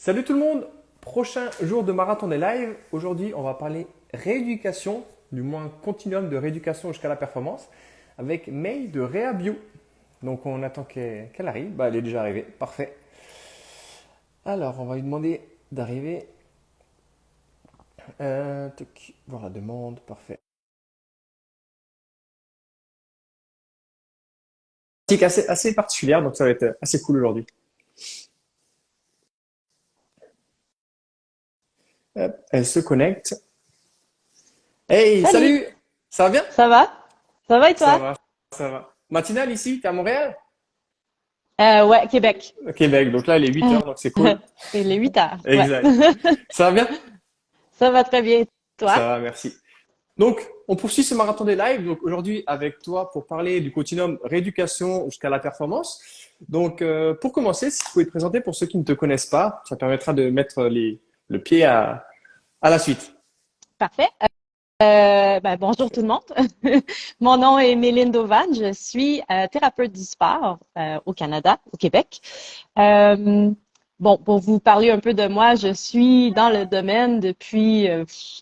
Salut tout le monde, prochain jour de marathon des lives. Aujourd'hui, on va parler rééducation, du moins continuum de rééducation jusqu'à la performance, avec May de Rehabio. Donc on attend qu'elle arrive. Elle est déjà arrivée, parfait. Alors, on va lui demander d'arriver. Voir la demande, parfait. C'est assez particulière, donc ça va être assez cool aujourd'hui. Elle se connecte. Hey, Salut, salut! Ça va bien? ça va? Ça va et Ça toi? va, ça va. Matinale ici, t'es à Montréal? Ouais, Québec. Au Québec, donc là il est 8 heures, donc c'est cool. Il est 8 heures, ouais. Exact. Ça va bien? Ça va très bien. Toi? Ça va, merci. Donc, on poursuit ce marathon des lives. Donc, aujourd'hui, avec toi pour parler du continuum rééducation jusqu'à la performance. Donc, pour commencer, si tu pouvais te présenter pour ceux qui ne te connaissent pas, ça permettra de mettre le pied à la suite. Parfait. Bonjour tout le monde. Mon nom est Méline Dauvan. Je suis thérapeute du sport au Canada, au Québec. Euh, pour vous parler un peu de moi, je suis dans le domaine depuis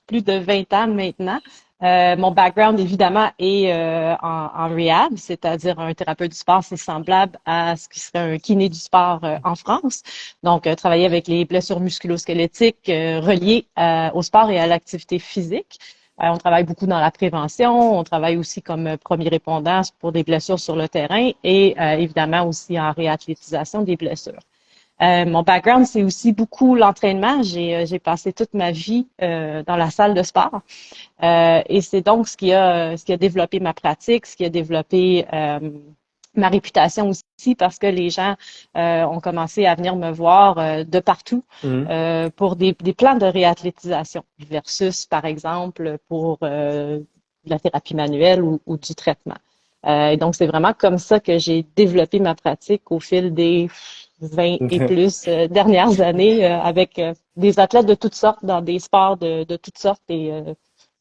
plus de 20 ans maintenant. Mon background, évidemment, est en rehab, c'est-à-dire un thérapeute du sport, c'est semblable à ce qui serait un kiné du sport en France. Donc, travailler avec les blessures musculo-squelettiques reliées au sport et à l'activité physique. On travaille beaucoup dans la prévention, on travaille aussi comme premier répondant pour des blessures sur le terrain et évidemment aussi en réathlétisation des blessures. Mon background, c'est aussi beaucoup l'entraînement. J'ai passé toute ma vie dans la salle de sport. Et c'est donc ce qui a développé ma pratique, ce qui a développé ma réputation aussi, parce que les gens ont commencé à venir me voir de partout Mhm. pour des plans de réathlétisation versus, par exemple, pour de la thérapie manuelle ou du traitement. Et donc, c'est vraiment comme ça que j'ai développé ma pratique au fil des 20 et plus dernières années avec des athlètes de toutes sortes dans des sports de toutes sortes et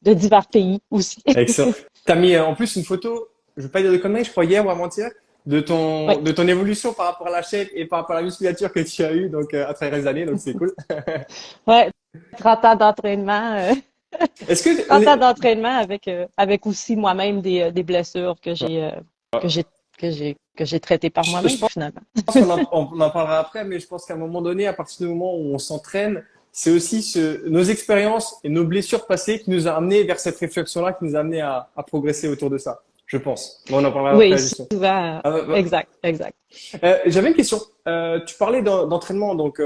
de divers pays aussi. Excellent. T'as mis en plus une photo, je ne veux pas dire de conneries, je crois hier ou avant-hier, de Oui. ton évolution par rapport à la shape et par rapport à la musculature que tu as eue donc, à travers les années, donc c'est cool. Ouais. 30 ans d'entraînement, Est-ce que 30 ans d'entraînement avec aussi moi-même des blessures que j'ai que j'ai traitées par je moi-même finalement. pense qu'on en parlera après, mais je pense qu'à un moment donné, à partir du moment où on s'entraîne, c'est aussi nos expériences et nos blessures passées qui nous a amené vers cette réflexion-là, qui nous a amené à progresser autour de ça, je pense. Bon, on en parlera Oui, après, justement. souvent, exact, exact. J'avais une question. Tu parlais d'entraînement donc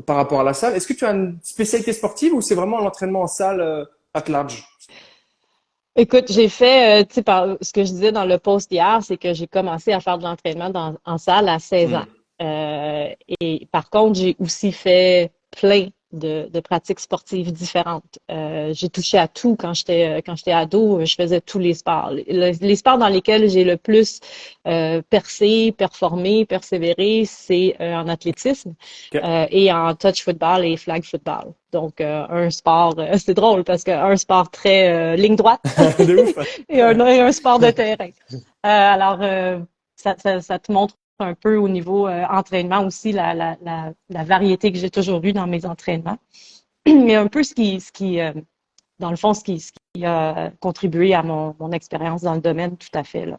par rapport à la salle. Est-ce que tu as une spécialité sportive ou c'est vraiment l'entraînement en salle at large? Écoute, j'ai fait, tu sais, ce que je disais dans le post hier, c'est que j'ai commencé à faire de l'entraînement en salle à 16 ans. Hmm. Et par contre, j'ai aussi fait plein de pratiques sportives différentes. J'ai touché à tout quand j'étais ado. Je faisais tous les sports. Les sports dans lesquels j'ai le plus percé, performé, persévéré, c'est en athlétisme Ok. et en touch football et flag football. Donc, un sport, c'est drôle parce qu'un sport très ligne droite De ouf. et un sport de terrain. Alors, ça te montre un peu au niveau entraînement aussi la variété que j'ai toujours eue dans mes entraînements. Mais un peu dans le fond, ce qui a contribué à mon expérience dans le domaine, tout à fait, là.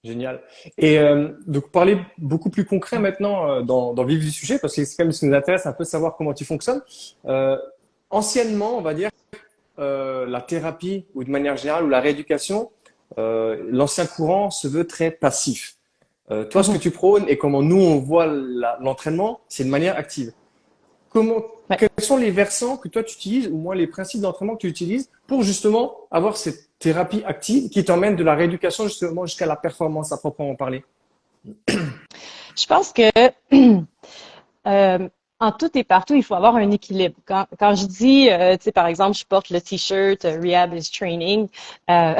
Génial. Et donc parler beaucoup plus concret maintenant dans le vif du sujet parce que c'est quand même ce qui nous intéresse un peu de savoir comment tu fonctionnes. Euh, Anciennement, on va dire la thérapie ou de manière générale ou la rééducation, l'ancien courant se veut très passif. Toi, ce que Mhm. tu prônes et comment nous on voit l'entraînement, c'est de manière active. Comment, Ouais. quels sont les versants que toi tu utilises, ou moins les principes d'entraînement que tu utilises pour justement avoir cette thérapie active qui t'emmène de la rééducation justement jusqu'à la performance à proprement parler? Je pense que Euh, en tout et partout, il faut avoir un équilibre. Quand je dis, tu sais, par exemple, je porte le t-shirt Rehab is Training, euh,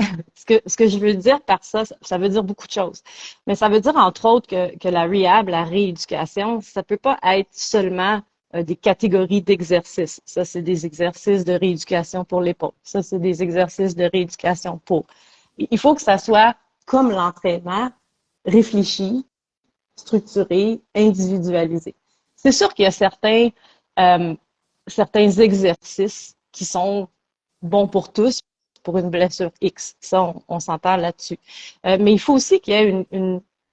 ce que je veux dire par ça, ça veut dire beaucoup de choses. Mais ça veut dire, entre autres, que la rehab, la rééducation, ça peut pas être seulement des catégories d'exercices. Ça, c'est des exercices de rééducation pour l'épaule. Ça, c'est des exercices de rééducation pour. Il faut que ça soit comme l'entraînement, réfléchi, structuré, individualisé. c'est sûr qu'il y a euh, certains exercices qui sont bons pour tous pour une blessure X. Ça, on s'entend là-dessus. Mais il faut aussi qu'il y ait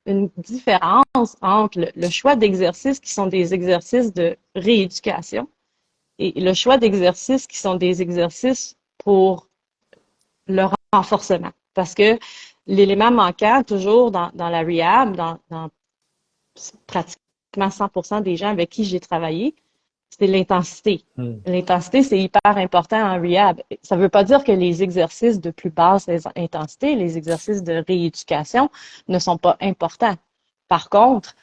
une différence entre le choix d'exercices qui sont des exercices de rééducation et le choix d'exercices qui sont des exercices pour le renforcement. Parce que l'élément manquant, toujours dans la rehab, dans pratiquement 100% des gens avec qui j'ai travaillé, c'est l'intensité. Hmm. L'intensité, c'est hyper important en rehab. Ça ne veut pas dire que les exercices de plus basse intensité, les exercices de rééducation ne sont pas importants. Par contre,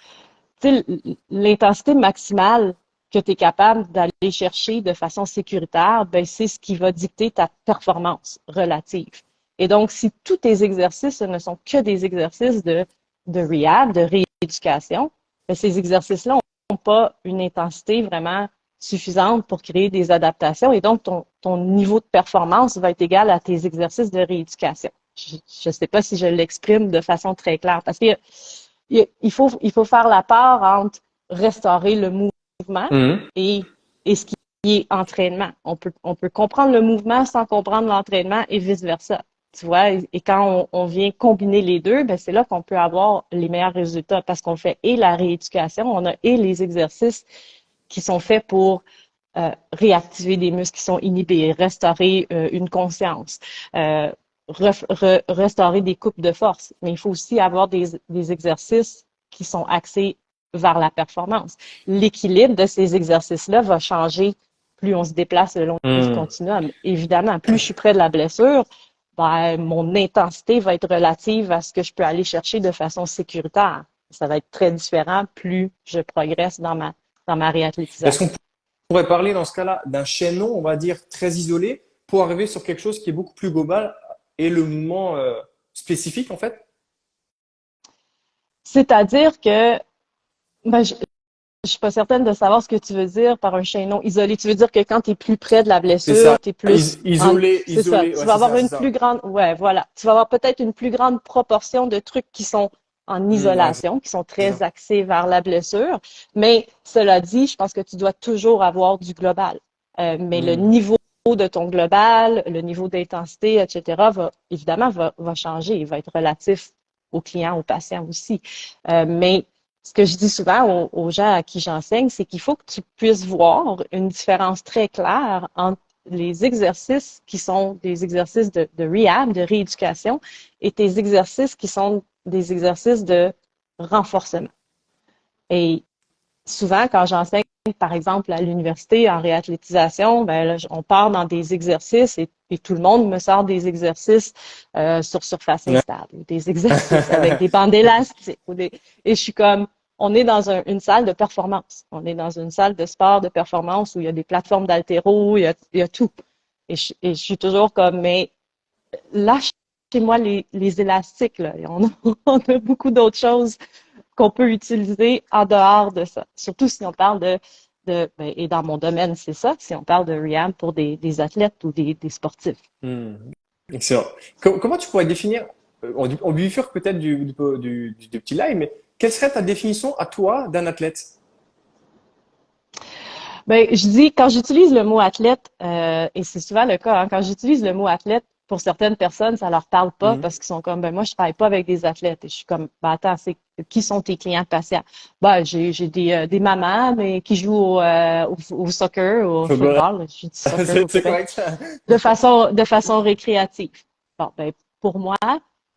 l'intensité maximale que tu es capable d'aller chercher de façon sécuritaire, ben, c'est ce qui va dicter ta performance relative. Et donc, si tous tes exercices ne sont que des exercices de rehab, de rééducation, ben, ces exercices-là n'ont pas une intensité vraiment suffisante pour créer des adaptations et donc ton niveau de performance va être égal à tes exercices de rééducation. Je ne sais pas si je l'exprime de façon très claire parce que il faut faire la part entre restaurer le mouvement Mhm. et, et ce qui est entraînement. On peut comprendre le mouvement sans comprendre l'entraînement et vice-versa. Tu vois, et quand on vient combiner les deux, ben c'est là qu'on peut avoir les meilleurs résultats parce qu'on fait et la rééducation, on a et les exercices qui sont faits pour réactiver des muscles qui sont inhibés, restaurer une conscience, euh, restaurer des coupes de force. Mais il faut aussi avoir des exercices qui sont axés vers la performance. L'équilibre de ces exercices-là va changer plus on se déplace le long du Hmm. continuum. Évidemment, plus je suis près de la blessure, ben, mon intensité va être relative à ce que je peux aller chercher de façon sécuritaire. Ça va être très différent plus je progresse dans ma Est-ce qu'on réathlétisation. pourrait parler dans ce cas-là d'un chaînon, on va dire, très isolé pour arriver sur quelque chose qui est beaucoup plus global et le mouvement spécifique en fait? C'est-à-dire que ben, je suis pas certaine de savoir ce que tu veux dire par un chaînon isolé. Tu veux dire que quand tu es plus près de la C'est blessure, ça. tu es plus Isolé, c'est ça. isolé, Tu ouais, vas c'est avoir ça, c'est une ça. plus grande, ouais, voilà. Tu vas avoir peut-être une plus grande proportion de trucs qui sont en Ouais, isolation, qui sont c'est très ça. axés vers la blessure. Mais cela dit, je pense que tu dois toujours avoir du global. Mais le Hmm. niveau de ton global, le niveau d'intensité, etc., va changer. Il va être relatif au client, au patient aussi. Mais ce que je dis souvent aux gens à qui j'enseigne, c'est qu'il faut que tu puisses voir une différence très claire entre les exercices qui sont des exercices de rehab, de rééducation, et tes exercices qui sont des exercices de renforcement. Et souvent, quand j'enseigne, par exemple, à l'université en réathlétisation, ben là, on part dans des exercices et tout le monde me sort des exercices sur surface Ouais. instable, ou des exercices avec des bandes élastiques. Et je suis comme, on est dans une salle de performance. On est dans une salle de sport de performance où il y a des plateformes d'haltéro, il y a tout. Et je suis toujours comme, mais lâchez-moi les élastiques. Là. On a beaucoup d'autres choses qu'on peut utiliser en dehors de ça. Surtout si on parle ben, et dans mon domaine, c'est ça, si on parle de rehab pour des athlètes ou des sportifs. Hmm. Excellent. Comment tu pourrais définir, on bifurque peut-être du petit live, mais quelle serait ta définition à toi d'un athlète? Ben, je dis, quand j'utilise le mot athlète, et c'est souvent le cas, hein, quand j'utilise le mot athlète, pour certaines personnes, ça leur parle pas Hmm. parce qu'ils sont comme, ben moi, je travaille pas avec des athlètes. Et je suis comme, ben attends, qui sont tes clients patients? Ben, j'ai des mamans, mais qui jouent au soccer, au Football. football. Je dis soccer au C'est Québec. correct. De façon récréative. Bon, ben, pour moi,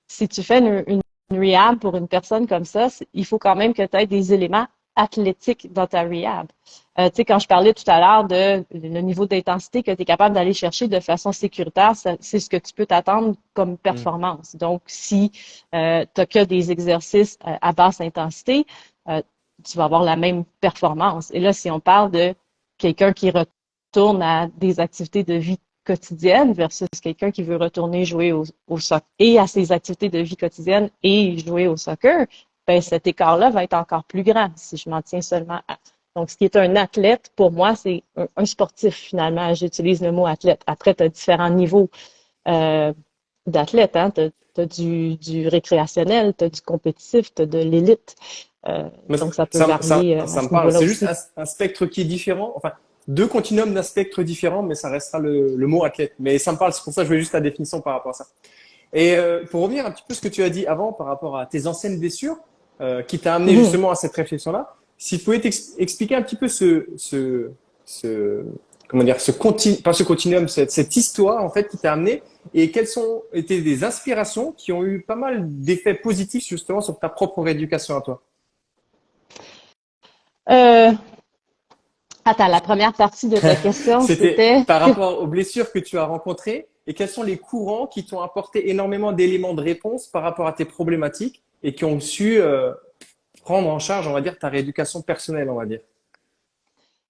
si tu fais une rehab pour une personne comme ça, il faut quand même que tu aies des éléments athlétiques dans ta rehab. Tu sais, quand je parlais tout à l'heure de le niveau d'intensité que tu es capable d'aller chercher de façon sécuritaire, c'est ce que tu peux t'attendre comme Hmm. performance. Donc, si tu n'as que des exercices à basse intensité, euh, tu vas avoir la même performance. Et là, si on parle de quelqu'un qui retourne à des activités de vie quotidienne versus quelqu'un qui veut retourner jouer au soccer et à ses activités de vie quotidienne et jouer au soccer, ben cet écart-là va être encore plus grand si je m'en tiens seulement à. Donc, ce qui est un athlète, pour moi, c'est un sportif finalement. J'utilise le mot athlète. Après, tu as différents niveaux euh, d'athlètes, hein. T'as du récréationnel, t'as du compétitif, t'as de l'élite. Mais Donc, ça peut varier à ça me ce parle. niveau-là C'est juste aussi. un spectre qui est différent. Enfin, deux continuums d'un spectre différent, mais ça restera le mot athlète. Mais ça me parle, c'est pour ça que je voulais juste la définition par rapport à ça. Et pour revenir un petit peu à ce que tu as dit avant par rapport à tes anciennes blessures, qui t'a amené Mhm. justement à cette réflexion-là, s'il pouvait expliquer un petit peu ce comment dire, pas ce continuum, cette histoire en fait qui t'a amené et quelles sont été des inspirations qui ont eu pas mal d'effets positifs justement sur ta propre rééducation à toi. Euh, Attends, la première partie de ta question, C'était c'était par rapport aux blessures que tu as rencontrées et quels sont les courants qui t'ont apporté énormément d'éléments de réponse par rapport à tes problématiques et qui ont su prendre en charge, on va dire, ta rééducation personnelle, on va dire.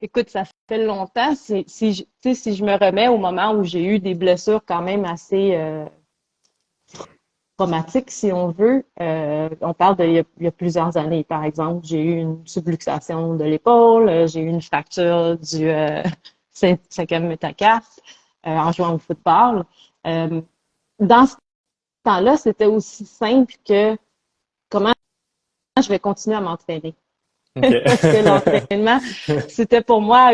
écoute, ça fait longtemps. Tu sais, si je me remets au moment où j'ai eu des blessures quand même assez traumatiques, si on veut, on parle il y a plusieurs années, par exemple, j'ai eu une subluxation de l'épaule, j'ai eu une fracture du cinquième métacarpe en jouant au football. Euh, dans ce temps-là, c'était aussi simple que comment je vais continuer à m'entraîner. Ok. Parce que l'entraînement, c'était pour moi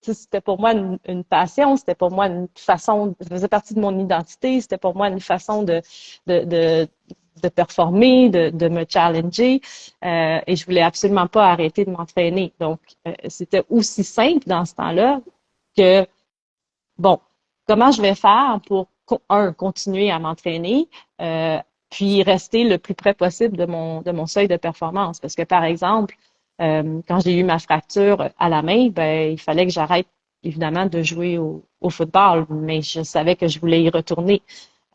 c'était pour moi une passion, c'était pour moi une façon, ça faisait partie de mon identité, c'était pour moi une façon de, de, de performer, de me challenger, et je voulais absolument pas arrêter de m'entraîner. Donc, c'était aussi simple dans ce temps-là que, bon, comment je vais faire pour, continuer à m'entraîner, puis rester le plus près possible de mon seuil de performance. Parce que, par exemple, quand j'ai eu ma fracture à la main, ben, il fallait que j'arrête évidemment de jouer au football, mais je savais que je voulais y retourner.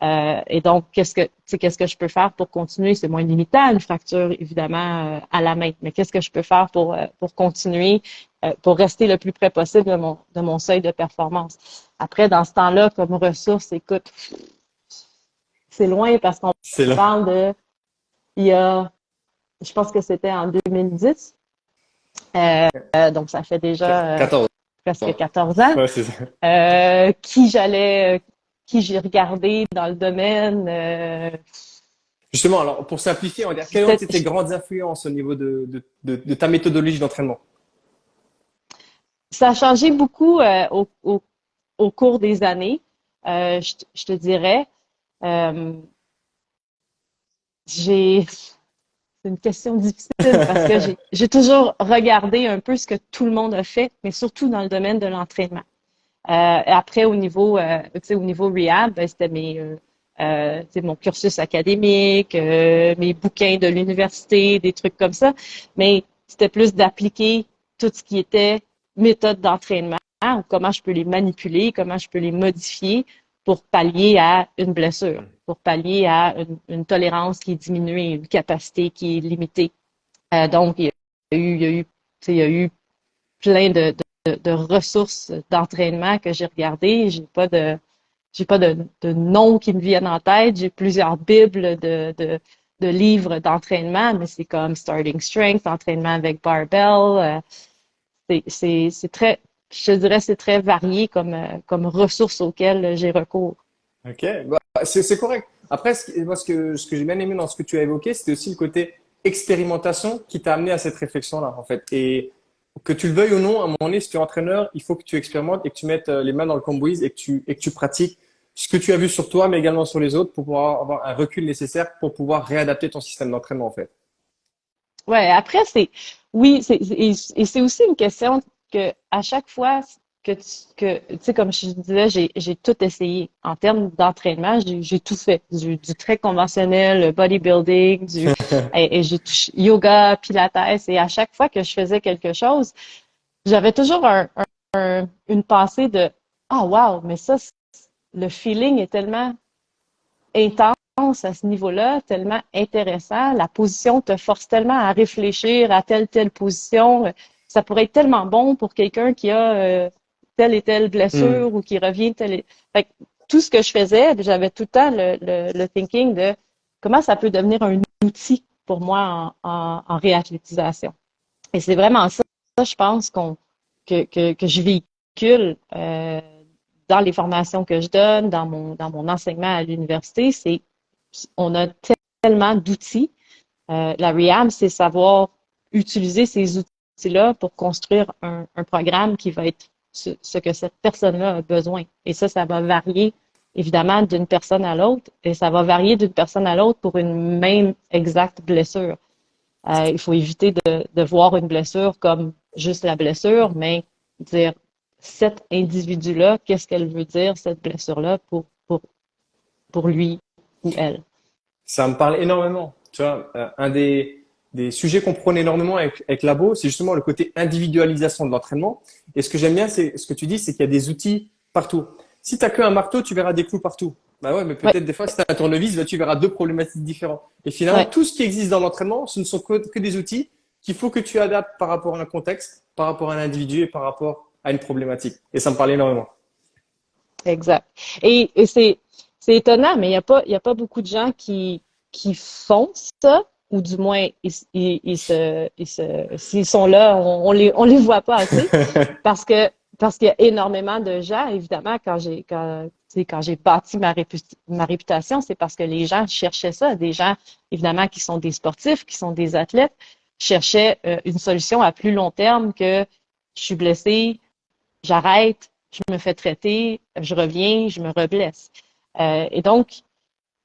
Et donc, qu'est-ce que je peux faire pour continuer? C'est moins limitant, une fracture, évidemment, à la main. Mais qu'est-ce que je peux faire pour continuer, pour rester le plus près possible de mon seuil de performance? Après, dans ce temps-là, comme ressource, écoute, c'est loin parce qu'on C'est là. parle il y a, je pense que c'était en 2010. Donc, ça fait déjà 14 presque ans. 14 ans. Ouais, c'est ça. Qui j'ai regardé dans le domaine. Justement, alors pour simplifier, on va dire, quelles ont C'était, été tes grandes influences au niveau de ta méthodologie d'entraînement? Ça a changé beaucoup au cours des années, je te dirais. Euh, j'ai, c'est une question difficile parce que j'ai toujours regardé un peu ce que tout le monde a fait, mais surtout dans le domaine de l'entraînement. Après, tu sais, au niveau rehab, ben, c'était tu sais, mon cursus académique, mes bouquins de l'université, des trucs comme ça. Mais c'était plus d'appliquer tout ce qui était méthode d'entraînement, ou comment je peux les manipuler, comment je peux les modifier pour pallier à une blessure, pour pallier à une tolérance qui est diminuée, une capacité qui est limitée. Donc, il y a eu, tu sais, il y a eu plein de ressources d'entraînement que j'ai regardées. J'ai pas de noms qui me viennent en tête. J'ai plusieurs bibles de livres d'entraînement, mais c'est comme Starting Strength, entraînement avec barbell. C'est très, je te dirais, c'est très varié comme ressources auxquelles j'ai recours. Ok, bah, c'est correct. Après, moi, ce que j'ai bien aimé dans ce que tu as évoqué, c'était aussi le côté expérimentation qui t'a amené à cette réflexion-là, en fait. Et que tu le veuilles ou non, à un moment donné, si tu es entraîneur, il faut que tu expérimentes et que tu mettes les mains dans le cambouis et que tu pratiques ce que tu as vu sur toi, mais également sur les autres pour pouvoir avoir un recul nécessaire pour pouvoir réadapter ton système d'entraînement, en fait. Ouais, après, oui, et c'est aussi une question que à chaque fois tu sais, comme je disais, j'ai tout essayé. En termes d'entraînement, j'ai tout fait. Du très conventionnel, le bodybuilding, et j'ai touché yoga, pilates, et à chaque fois que je faisais quelque chose, j'avais toujours une pensée de, ah, wow, mais ça, le feeling est tellement intense à ce niveau-là, tellement intéressant. La position te force tellement à réfléchir à telle position. Ça pourrait être tellement bon pour quelqu'un qui a telle et telle Hmm. blessure ou qui revient Fait que tout ce que je faisais, j'avais tout le temps le thinking de comment ça peut devenir un outil pour moi en réathlétisation. Et c'est vraiment ça, je pense, que je véhicule dans les formations que je donne, dans mon enseignement à l'université, on a tellement d'outils. La rehab, c'est savoir utiliser ces outils-là pour construire un programme qui va être ce que cette personne-là a besoin. Et ça va varier évidemment d'une personne à l'autre, et ça va varier d'une personne à l'autre pour une même exacte blessure. Il faut éviter de voir une blessure comme juste la blessure, mais dire cet individu-là, qu'est-ce qu'elle veut dire, cette blessure-là, pour lui ou elle. Ça me parle énormément. Tu vois, un des sujets qu'on prône énormément avec Labo, c'est justement le côté individualisation de l'entraînement. Et ce que j'aime bien, c'est ce que tu dis, c'est qu'il y a des outils partout. Si tu n'as qu'un marteau, tu verras des clous partout. Bah ouais, mais Ouais, peut-être des fois, si tu as un tournevis, bah, tu verras deux problématiques différentes. Et finalement, ouais, tout ce qui existe dans l'entraînement, ce ne sont que des outils qu'il faut que tu adaptes par rapport à un contexte, par rapport à un individu et par rapport à une problématique. Et ça me parle énormément. exact. Et c'est étonnant, mais il y a pas beaucoup de gens qui font ça, ou du moins, s'ils sont là, on les voit pas assez. Parce qu'il y a énormément de gens, évidemment, tu sais, quand j'ai bâti ma réputation, c'est parce que les gens cherchaient ça. Des gens, évidemment, qui sont des sportifs, qui sont des athlètes, cherchaient une solution à plus long terme que je suis blessé, j'arrête, je me fais traiter, je reviens, je me reblesse. Et donc,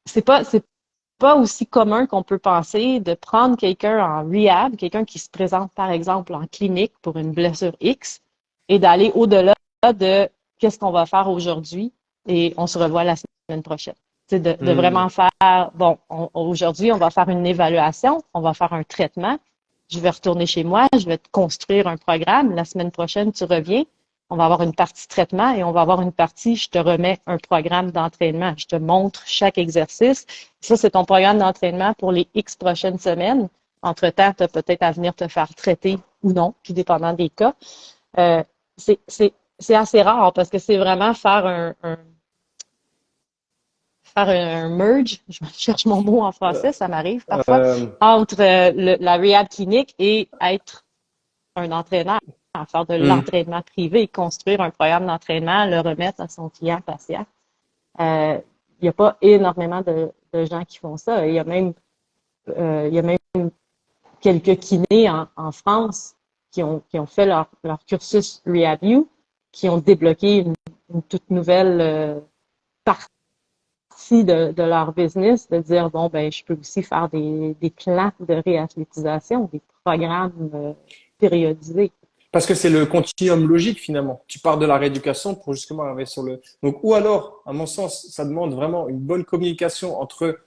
c'est pas aussi commun qu'on peut penser de prendre quelqu'un en rehab, quelqu'un qui se présente, par exemple, en clinique pour une blessure X, et d'aller au-delà de qu'est-ce qu'on va faire aujourd'hui et on se revoit la semaine prochaine. C'est de Hmm. vraiment faire, bon, aujourd'hui, on va faire une évaluation, on va faire un traitement, je vais retourner chez moi, je vais te construire un programme, la semaine prochaine, tu reviens, on va avoir une partie traitement et on va avoir une partie, je te remets un programme d'entraînement, je te montre chaque exercice. Ça, c'est ton programme d'entraînement pour les X prochaines semaines. Entre-temps, tu as peut-être à venir te faire traiter ou non, tout dépendant des cas. Euh, c'est assez rare parce que c'est vraiment faire un merge, je cherche mon mot en français, ça m'arrive parfois, Euh, entre la rehab clinique et être un entraîneur, faire de hmm. l'entraînement privé, construire un programme d'entraînement, le remettre à son client patient. Il n'y a pas énormément de gens qui font ça. Il y a même quelques kinés en France qui ont fait leur cursus RehabU, qui ont débloqué une toute nouvelle partie de leur business, de dire, bon, ben, je peux aussi faire des plans de réathlétisation, des programmes périodisés. Parce que c'est le continuum logique finalement. Tu pars de la rééducation pour justement arriver sur le. Donc, ou alors, à mon sens, ça demande vraiment une bonne communication entre.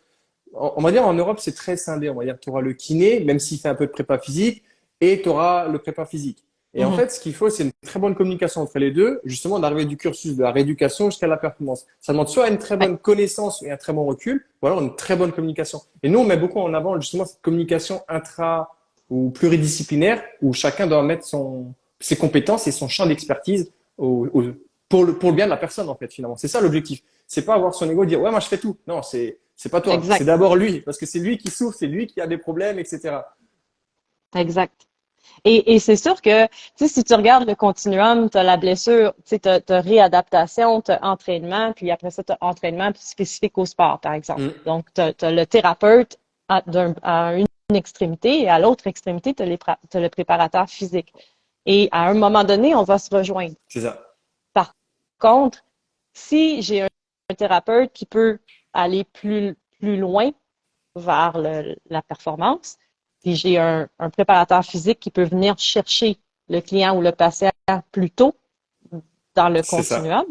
On va dire en Europe, c'est très scindé. On va dire, tu auras le kiné, même s'il fait un peu de prépa physique, et tu auras le prépa physique. Et en Mhm. fait, ce qu'il faut, c'est une très bonne communication entre les deux, justement d'arriver du cursus de la rééducation jusqu'à la performance. Ça demande soit une très Ouais, bonne connaissance et un très bon recul, ou alors une très bonne communication. Et nous, on met beaucoup en avant justement cette communication intra ou pluridisciplinaire, où chacun doit mettre ses compétences et son champ d'expertise pour le bien de la personne, en fait, finalement. C'est ça l'objectif. C'est pas avoir son ego et dire, ouais, moi, je fais tout. Non, c'est pas toi. C'est exact, d'abord lui, parce que c'est lui qui souffre, c'est lui qui a des problèmes, etc. exact. Et c'est sûr que, tu sais, si tu regardes le continuum, tu as la blessure, tu sais, t'as réadaptation, tu as entraînement, puis après ça, tu as entraînement spécifique au sport, par exemple. Mm. Donc, tu as le thérapeute à une extrémité et à l'autre extrémité, tu as le préparateur physique. Et à un moment donné, on va se rejoindre. C'est ça. Par contre, si j'ai un thérapeute qui peut aller plus loin vers la performance, puis j'ai un préparateur physique qui peut venir chercher le client ou le patient plus tôt dans le C'est ça. continuum,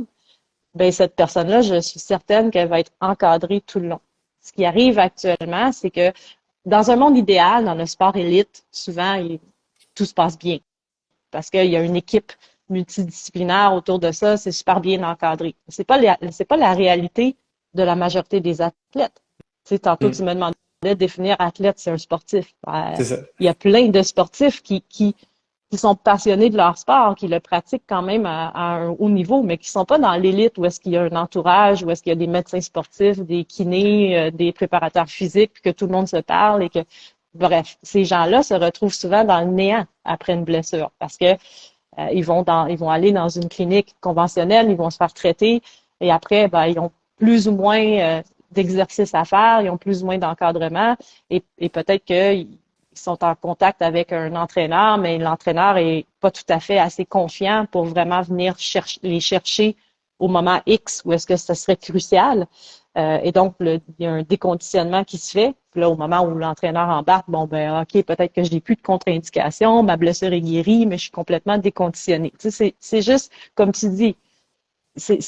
ben cette personne-là, je suis certaine qu'elle va être encadrée tout le long. Ce qui arrive actuellement, c'est que dans un monde idéal, dans le sport élite, souvent, tout se passe bien parce qu'il y a une équipe multidisciplinaire autour de ça, c'est super bien encadré. C'est pas la réalité de la majorité des athlètes. Tu sais, tantôt, tu Mm. me demandais de définir athlète, c'est un sportif. C'est ça. Il y a plein de sportifs qui sont passionnés de leur sport, qui le pratiquent quand même à un haut niveau, mais qui sont pas dans l'élite où est-ce qu'il y a un entourage, où est-ce qu'il y a des médecins sportifs, des kinés, des préparateurs physiques, puis que tout le monde se parle et que, bref, ces gens-là se retrouvent souvent dans le néant après une blessure parce que Ils vont aller dans une clinique conventionnelle, ils vont se faire traiter et après, ben, ils ont plus ou moins d'exercices à faire, ils ont plus ou moins d'encadrement et peut-être qu'ils sont en contact avec un entraîneur, mais l'entraîneur est pas tout à fait assez confiant pour vraiment venir les chercher au moment X où est-ce que ça serait crucial. Et donc, il y a un déconditionnement qui se fait. Puis là, au moment où l'entraîneur embarque, bon, ben, OK, peut-être que je n'ai plus de contre-indication, ma blessure est guérie, mais je suis complètement déconditionnée. Tu sais, c'est juste, comme tu dis, c'est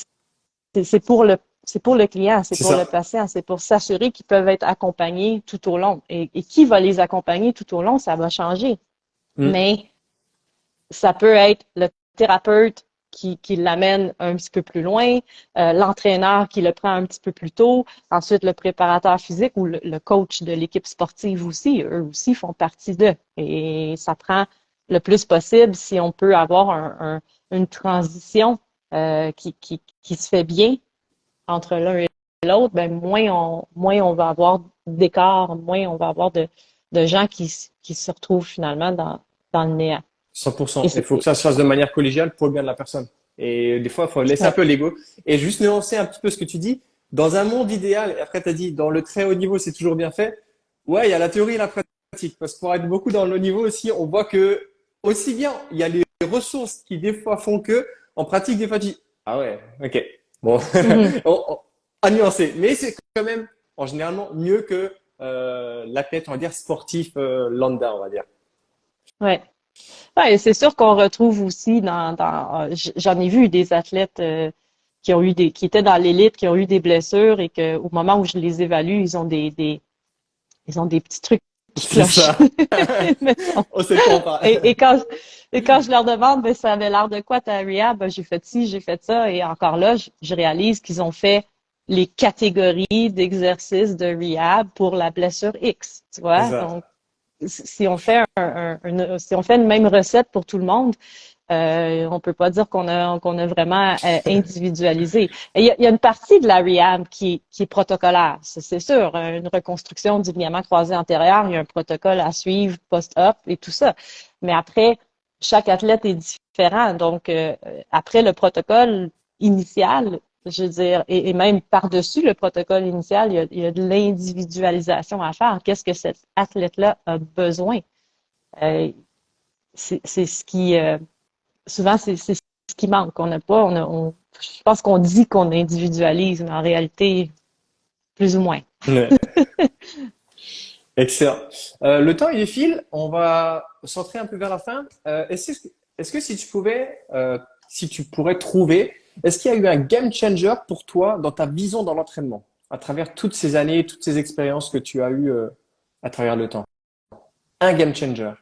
c'est pour le client, c'est C'est pour le ça. patient, c'est pour s'assurer qu'ils peuvent être accompagnés tout au long. Et qui va les accompagner tout au long, ça va changer. Mm. Mais ça peut être le thérapeute qui l'amène un petit peu plus loin, l'entraîneur qui le prend un petit peu plus tôt, ensuite le préparateur physique ou le coach de l'équipe sportive aussi, eux aussi font partie d'eux. Et ça prend le plus possible si on peut avoir une transition qui se fait bien entre l'un et l'autre, ben moins on va avoir d'écart, moins on va avoir de gens qui se retrouvent finalement dans le néant. Et 100%. Il c'est, faut que ça se fasse de manière collégiale pour le bien de la personne. Et des fois, il faut laisser un ouais, peu l'ego. Et juste nuancer un petit peu ce que tu dis. Dans un monde idéal, et après tu as dit, dans le très haut niveau, c'est toujours bien fait. Ouais, il y a la théorie et la pratique. Parce que pour être beaucoup dans le haut niveau aussi, on voit que aussi bien, il y a les ressources qui des fois font que, en pratique, des fois, tu dis, ah ouais, ok. Bon, mhm, à nuancer. Mais c'est quand même, en généralement, mieux que l'athlète, on va dire, sportif lambda, on va dire. ouais. Ouais, c'est sûr qu'on retrouve aussi j'en ai vu des athlètes qui étaient dans l'élite, qui ont eu des blessures et que au moment où je les évalue, ils ont des petits trucs qui C'est clochent. ça. Mettons. On se comprend. Et, et quand, et quand je leur demande, ben, ça avait l'air de quoi ta rehab? Ben, j'ai fait ci, j'ai fait ça. Et encore là, je réalise qu'ils ont fait les catégories d'exercices de rehab pour la blessure X, tu C'est vois? ça. Donc, si on fait si on fait une même recette pour tout le monde, on peut pas dire qu'on a vraiment individualisé. Et il y a une partie de la rehab qui est protocolaire, c'est sûr. Une reconstruction du ligament croisé antérieur, il y a un protocole à suivre post-op et tout ça. Mais après, chaque athlète est différent. Donc, après le protocole initial, je veux dire, et même par-dessus le protocole initial, il y a de l'individualisation à faire. Qu'est-ce que cet athlète-là a besoin? Euh, c'est ce qui, souvent, c'est ce qui manque. On n'a pas, je pense qu'on dit qu'on individualise, mais en réalité, plus ou moins. Ouais. Excellent. Le temps, il file. On va centrer un peu vers la fin. Est-ce que si tu pouvais, si tu pourrais trouver, est-ce qu'il y a eu un game changer pour toi dans ta vision dans l'entraînement, à travers toutes ces années, toutes ces expériences que tu as eues à travers le temps? Un game changer.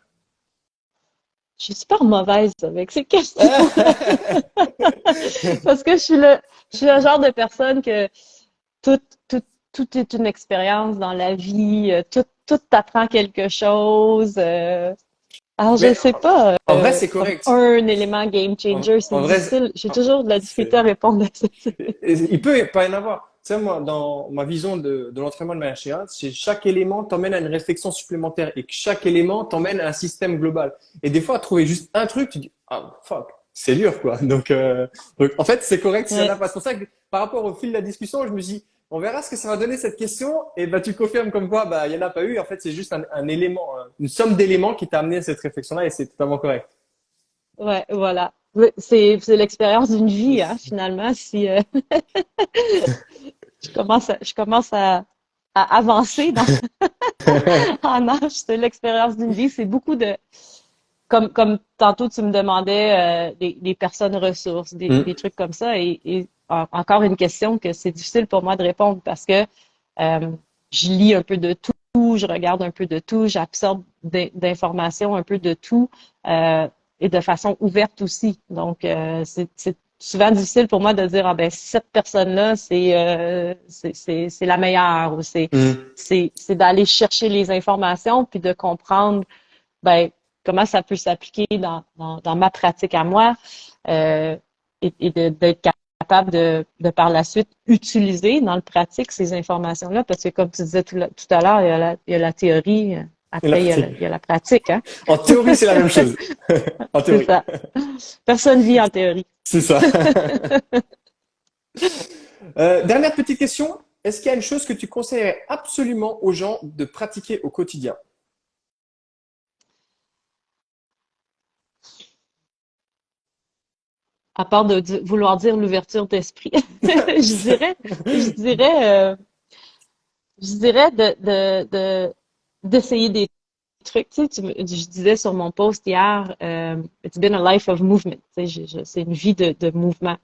Je suis super mauvaise avec ces questions parce que je suis le genre de personne que tout, tout, tout est une expérience dans la vie. Tout t'apprend quelque chose. Alors, je Mais sais pas, en vrai, c'est comme correct. un élément game changer, c'est En vrai, difficile. J'ai toujours de la difficulté à c'est répondre à ça. il peut pas y en avoir. Tu sais, moi, dans ma vision de l'entraînement de manière générale, c'est chaque élément t'emmène à une réflexion supplémentaire et que chaque élément t'emmène à un système global. Et des fois, trouver juste un truc, tu dis, ah, fuck, c'est dur, quoi. Donc, en fait, c'est correct s'il y en a Ouais, pas. C'est pour ça que, par rapport au fil de la discussion, je me dis, on verra ce que ça va donner cette question. Et bah, tu confirmes comme quoi, bah, il y en a pas eu. En fait, c'est juste un élément, une somme d'éléments qui t'a amené à cette réflexion-là et c'est totalement correct. ouais, voilà. Ouais, c'est l'expérience d'une vie, hein, finalement. Si je commence à avancer en âge, c'est l'expérience d'une vie. C'est beaucoup de, comme tantôt tu me demandais des personnes ressources, des Hmm. trucs comme ça. Et encore une question que c'est difficile pour moi de répondre parce que euh, je lis un peu de tout, je regarde un peu de tout, j'absorbe d'informations un peu de tout et de façon ouverte aussi. Donc, c'est souvent difficile pour moi de dire ah ben cette personne-là c'est la meilleure ou Hmm. c'est d'aller chercher les informations puis de comprendre ben comment ça peut s'appliquer dans ma pratique à moi euh, d'être capable de par la suite utiliser dans le pratique ces informations-là parce que comme tu disais tout à l'heure il y a la théorie La Après, pratique. il y a la pratique, hein. En théorie, c'est la même chose. En C'est théorie. ça. Personne vit en théorie. C'est ça. Dernière petite question. Est-ce qu'il y a une chose que tu conseillerais absolument aux gens de pratiquer au quotidien? À part vouloir dire l'ouverture d'esprit. Je dirais, je dirais, je dirais d'essayer des trucs. Tu sais, je disais sur mon post hier, it's been a life of movement. Tu sais, c'est une vie de mouvement.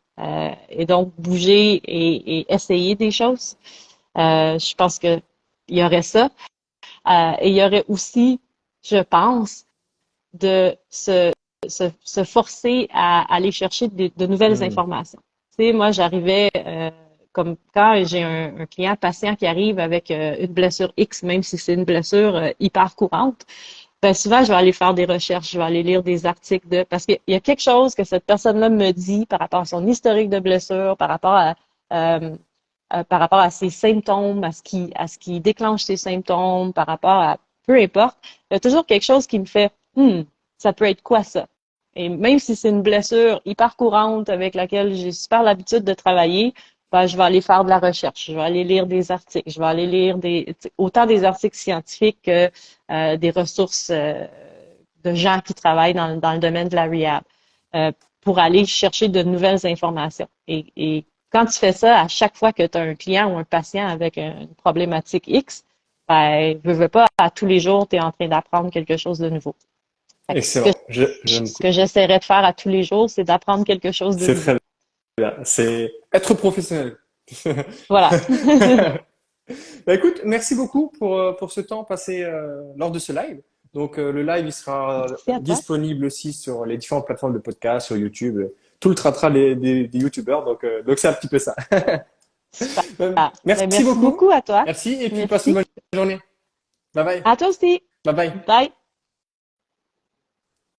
Et donc, bouger et essayer des choses. Je pense que il y aurait ça. Et il y aurait aussi, je pense, de se forcer à aller chercher de nouvelles Hmm. informations. Tu sais, moi, j'arrivais, comme quand j'ai un client patient qui arrive avec une blessure X, même si c'est une blessure hyper courante, ben souvent, je vais aller faire des recherches, je vais aller lire des articles parce qu'il y a quelque chose que cette personne-là me dit par rapport à son historique de blessure, euh, par rapport à ses symptômes, à ce qui déclenche ses symptômes, par rapport à peu importe. Il y a toujours quelque chose qui me fait, ça peut être quoi ça? Et même si c'est une blessure hyper courante avec laquelle j'ai super l'habitude de travailler, ben, je vais aller faire de la recherche, je vais aller lire des articles, je vais aller lire autant des articles scientifiques que des ressources de gens qui travaillent dans le domaine de la rehab pour aller chercher de nouvelles informations. Et quand tu fais ça à chaque fois que tu as un client ou un patient avec une problématique X, ben, veux pas, à tous les jours, tu es en train d'apprendre quelque chose de nouveau. Fait que Excellent. J'aime ce beaucoup. que j'essaierais de faire à tous les jours, c'est d'apprendre quelque chose de C'est nouveau. très bien. C'est être professionnel. Voilà. Bah, écoute, merci beaucoup pour ce temps passé lors de ce live. Donc, le live, il sera Merci à toi. disponible aussi sur les différentes plateformes de podcast, sur YouTube, tout le tratra des YouTubeurs. Donc c'est un petit peu ça. Super. Ben, Merci merci beaucoup. beaucoup à toi. Merci et puis passe une Merci. bonne journée. Bye bye. À toi aussi. Bye bye. Bye.